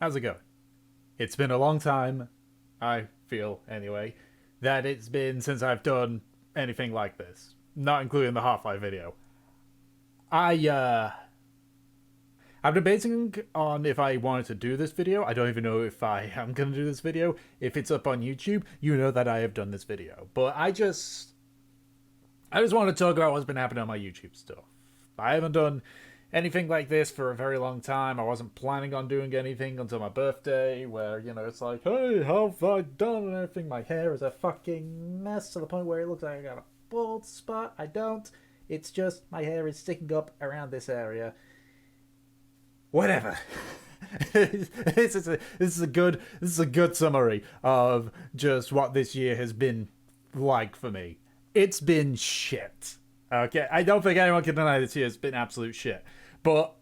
How's it going? It's been a long time, I feel anyway, that it's been since I've done anything like this, not including the Half-Life video. I I've been debating on if I wanted to do this video. I don't even know if I am going to do this video. If it's up on YouTube, you know that I have done this video. But I just want to talk about what's been happening on my YouTube stuff. I haven't done anything like this for a very long time. I wasn't planning on doing anything until my birthday, where, it's like, hey, how have I done and everything? My hair is a fucking mess to the point where it looks like I got a bald spot. I don't. It's just my hair is sticking up around this area. Whatever. This is a good summary of just what this year has been like for me. It's been shit. Okay, I don't think anyone can deny this year has been absolute shit. But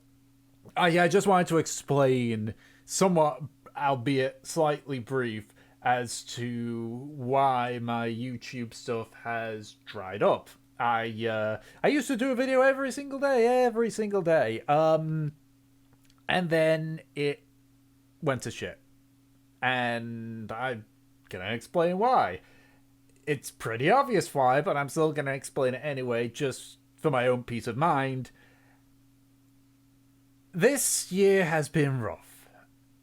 I just wanted to explain somewhat, albeit slightly brief, as to why my YouTube stuff has dried up. I used to do a video every single day. And then it went to shit. And I'm gonna explain why. It's pretty obvious why, but I'm still gonna explain it anyway, just for my own peace of mind. This year has been rough.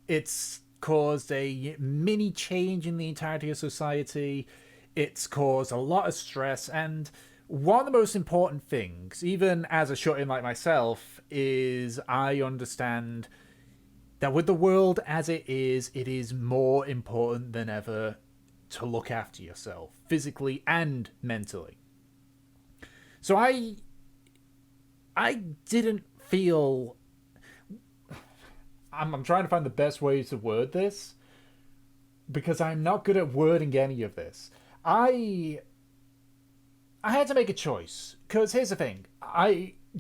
It's caused a mini change in the entirety of society. It's caused a lot of stress, and one of the most important things, even as a shut-in like myself, is I understand that with the world as it is more important than ever to look after yourself, physically and mentally. So I didn't feel... I'm trying to find the best way to word this, because I'm not good at wording any of this. I had to make a choice, because here's the thing.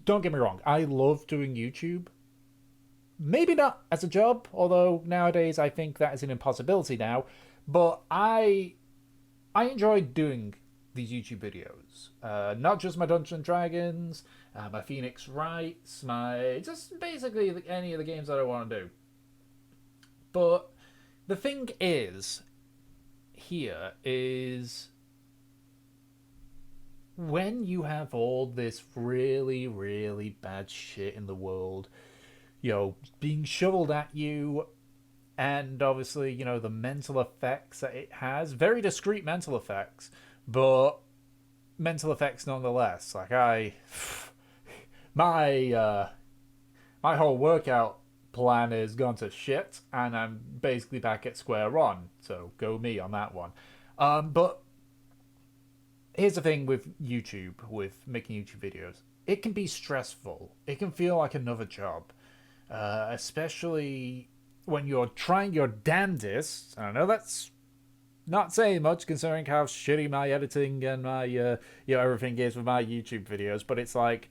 Don't get me wrong, I love doing YouTube. Maybe not as a job, although nowadays I think that is an impossibility now. But I enjoy doing these YouTube videos. Not just my Dungeons and Dragons, my Phoenix Wrights, just basically any of the games that I want to do. But the thing is, when you have all this really, really bad shit in the world, being shoveled at you, and obviously, the mental effects that it has, very discreet mental effects, but mental effects nonetheless. Like my whole workout plan has gone to shit, and I'm basically back at square one. So go me on that one. But here's the thing with YouTube, with making YouTube videos. It can be stressful. It can feel like another job, especially when you're trying your damnedest. I know that's not saying much considering how shitty my editing and my everything is with my YouTube videos, but it's like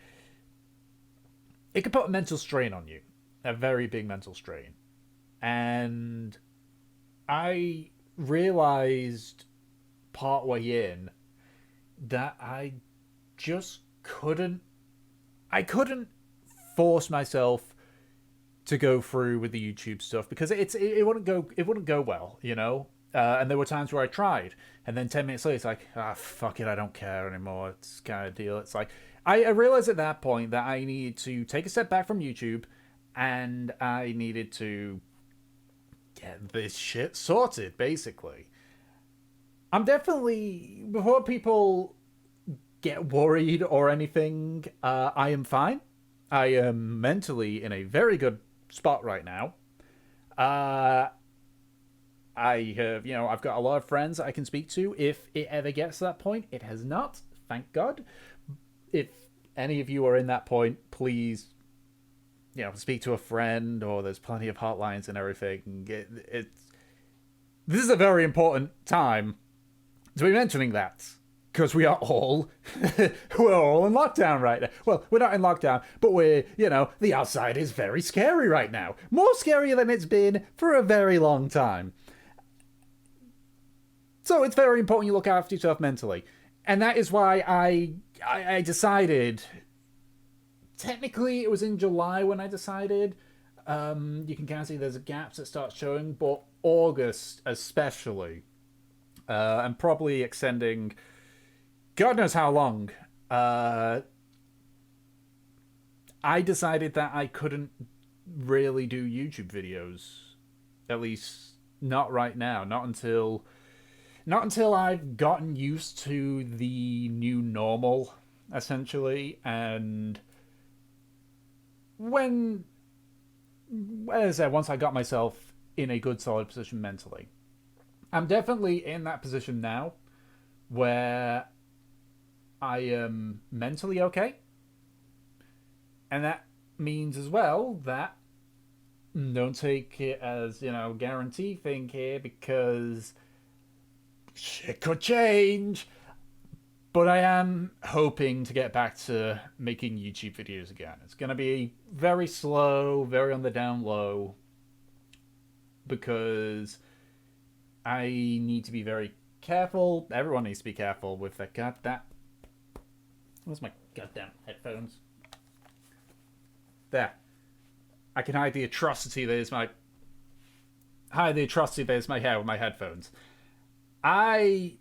it can put a mental strain on you, a very big mental strain. And I realized partway in that I just couldn't force myself to go through with the YouTube stuff, because it wouldn't go well, and there were times where I tried, and then 10 minutes later it's like, fuck it, I don't care anymore. It's kind of deal. It's like I realized at that point that I needed to take a step back from YouTube, and I needed to get this shit sorted, basically. I'm definitely, before people get worried or anything, I am fine. I am mentally in a very good spot right now. I have, I've got a lot of friends that I can speak to if it ever gets to that point. It has not, thank God. If any of you are in that point, please, speak to a friend, or there's plenty of hotlines and everything. This is a very important time to be mentioning that, because we are all we're all in lockdown right now. Well, we're not in lockdown, but we're, the outside is very scary right now. More scary than it's been for a very long time. So it's very important you look after yourself mentally. And that is why I decided, technically it was in July when I decided, you can kind of see there's gaps that start showing, but August especially, and probably extending God knows how long, I decided that I couldn't really do YouTube videos. At least not right now. Not until I've gotten used to the new normal, essentially, and when as I said, once I got myself in a good solid position mentally. I'm definitely in that position now where I am mentally okay. And that means as well that don't take it as, guarantee thing here because shit could change. But I am hoping to get back to making YouTube videos again. It's going to be very slow, very on the down low, because I need to be very careful. Everyone needs to be careful with their goddamn... Where's my goddamn headphones? There. I can hide the atrocity that is my... Hide the atrocity that is my hair with my headphones. I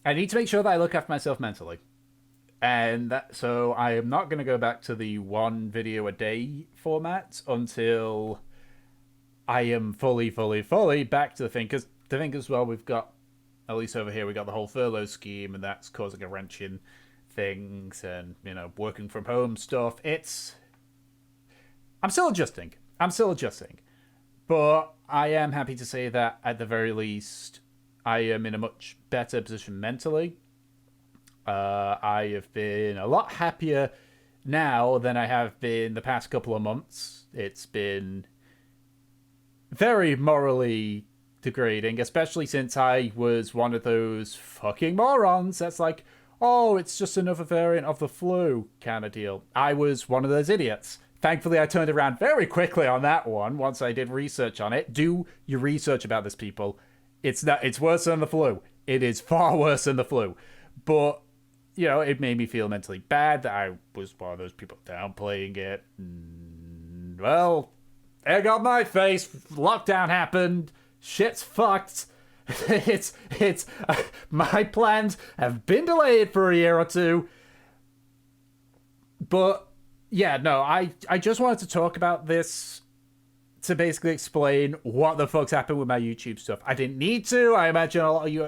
need to make sure that I look after myself mentally. And so I am not going to go back to the one video a day format until I am fully back to the thing. Because the thing as well, we've got, at least over here, we got the whole furlough scheme, and that's causing a wrench in things and, working from home stuff. I'm still adjusting. But I am happy to say that at the very least, I am in a much better position mentally. I have been a lot happier now than I have been the past couple of months. It's been very morally degrading, especially since I was one of those fucking morons that's like, oh, it's just another variant of the flu kind of deal. I was one of those idiots. Thankfully, I turned around very quickly on that one once I did research on it. Do your research about this, people. It's worse than the flu. It is far worse than the flu. But, it made me feel mentally bad that I was one of those people downplaying it. Well, egg on my face. Lockdown happened. Shit's fucked. It's my plans have been delayed for a year or two. But, yeah, no, I just wanted to talk about this to basically explain what the fuck's happened with my YouTube stuff. I didn't need to. I imagine a lot of you,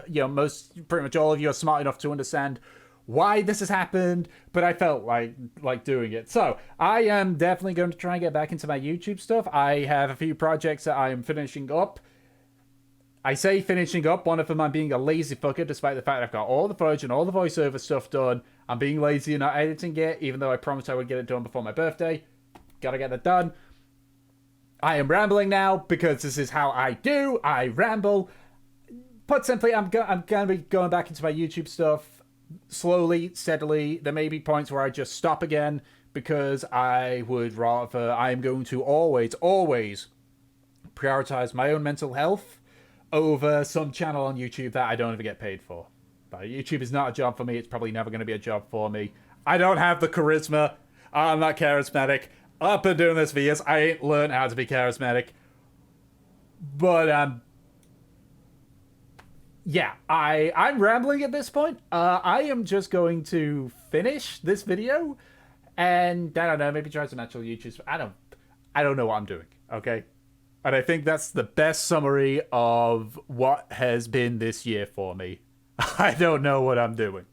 pretty much all of you are smart enough to understand why this has happened, but I felt like doing it. So I am definitely going to try and get back into my YouTube stuff. I have a few projects that I am finishing up. I say finishing up, one of them I'm being a lazy fucker, despite the fact I've got all the footage and all the voiceover stuff done. I'm being lazy and not editing it, even though I promised I would get it done before my birthday. Gotta get that done. I am rambling now because this is how I do. I ramble. Put simply, I'm going to be going back into my YouTube stuff slowly, steadily. There may be points where I just stop again because I would rather... I am going to always prioritize my own mental health over some channel on YouTube that I don't ever get paid for. But YouTube is not a job for me. It's probably never going to be a job for me. I don't have the charisma. I'm not charismatic. I've been doing this for years. I ain't learned how to be charismatic. But, yeah, I'm rambling at this point. I am just going to finish this video and, I don't know, maybe try some actual YouTube. I don't know what I'm doing, okay? And I think that's the best summary of what has been this year for me. I don't know what I'm doing.